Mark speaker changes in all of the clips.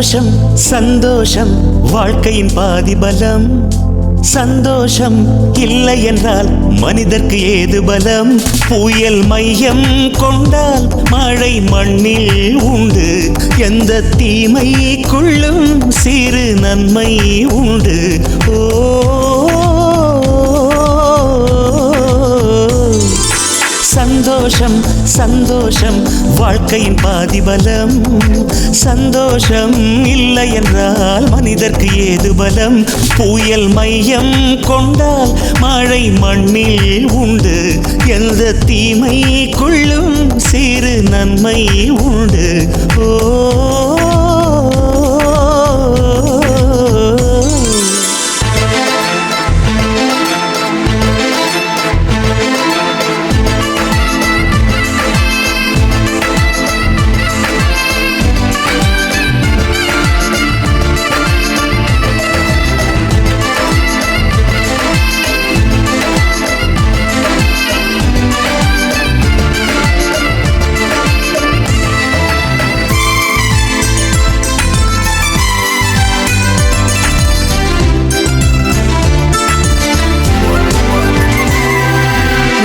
Speaker 1: சந்தோஷம் சந்தோஷம் வாழ்க்கையின் பாதி பலம். சந்தோஷம் இல்லை என்றால் மனிதர்க்கு ஏது பலம்? புயல் மையம் கொண்டால் மழை மண்ணில் உண்டு. எந்த தீமைக்குள்ளும் சிறு நன்மை உண்டு. ஓ சந்தோஷம் சந்தோஷம் வாழ்க்கையின் பாதி பலம். சந்தோஷம் இல்லை என்றால் மனிதர்க்கு ஏது பலம்? புயல் மையம் கொண்டால் மழை மண்ணில் உண்டு. எந்த தீமைக்குள்ளும் சிறு நன்மை உண்டு. ஓ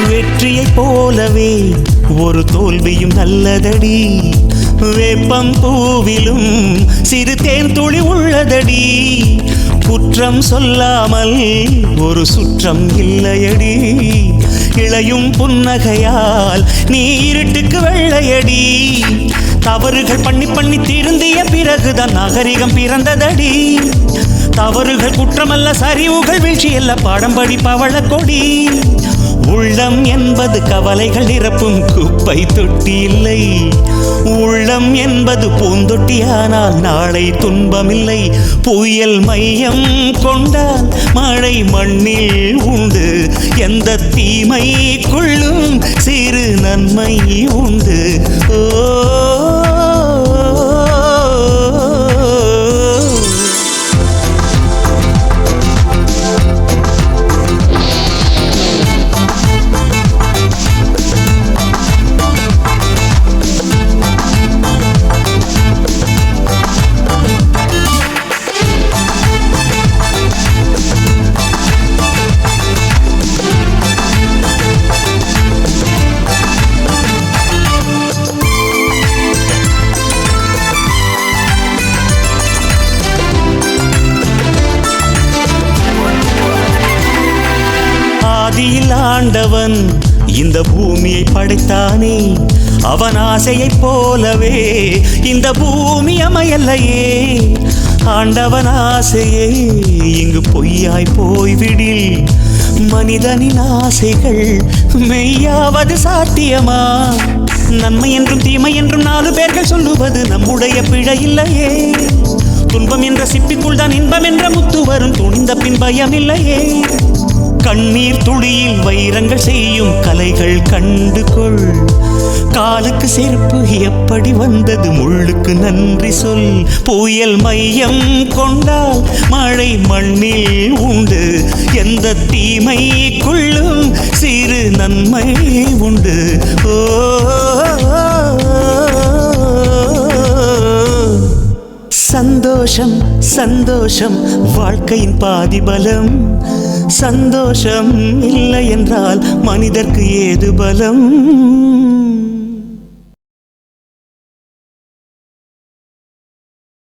Speaker 1: வெற்றியைப் போலவே ஒரு தோல்வியும் நல்லதடி. வேப்பம் பூவிலும் சிறு தேன் துளி உள்ளதடி. குற்றம் சொல்லாமல் ஒரு சுற்றம் இல்லையடி. இளையும் புன்னகையால் நீ இருட்டுக்கு வெள்ளையடி. தவறுகள் பண்ணி பண்ணி திருந்திய பிறகுதான் நாகரிகம் பிறந்ததடி. தவறுகள் குற்றமல்ல, சரிவுகள் வீழ்ச்சியல்ல, பாடம்படி பவள கொடி. உள்ளம் என்பது கவலைகள் நிரப்பும் குப்பை தொட்டி இல்லை. உள்ளம் என்பது பூந்தொட்டியானால் நாளை துன்பமில்லை. புயல் மையம் கொண்டால் மழை மண்ணில் உண்டு. எந்த தீமைக்குள்ளும் சிறு நன்மை உண்டு. ஓ ஆதியில் ஆண்டவன் இந்த பூமியை படைத்தானே. அவன் ஆசையைப் போலவே இந்த பூமி அமையல்லையே. ஆண்டவன் ஆசையே இங்கு பொய்யாய் போய்விடில் மனிதனின் ஆசைகள் மெய்யாவது சாத்தியமா? நன்மை என்றும் தீமை என்றும் 4 பேர்கள் சொல்லுவது நம்முடைய பிழை இல்லையே. துன்பம் என்ற சிப்பிக்குள் தான் இன்பம் என்ற முத்து வரும். துணிந்த பின் பயம் இல்லையே. கண்ணீர் துளியில் வைரங்கள் செய்யும் கலைகள் கண்டு கொள். காலுக்கு செருப்பு எப்படி வந்தது, முள்ளுக்கு நன்றி சொல். புயல் மையம் கொண்டால் மழை மண்ணில் உண்டு. எந்த தீமைக்குள்ளும் சிறு நன்மை உண்டு. ஓ சந்தோஷம் சந்தோஷம் வாழ்க்கையின் பாதி பலம். சந்தோஷம் இல்லை என்றால் மனிதர்க்கு ஏது பலம்?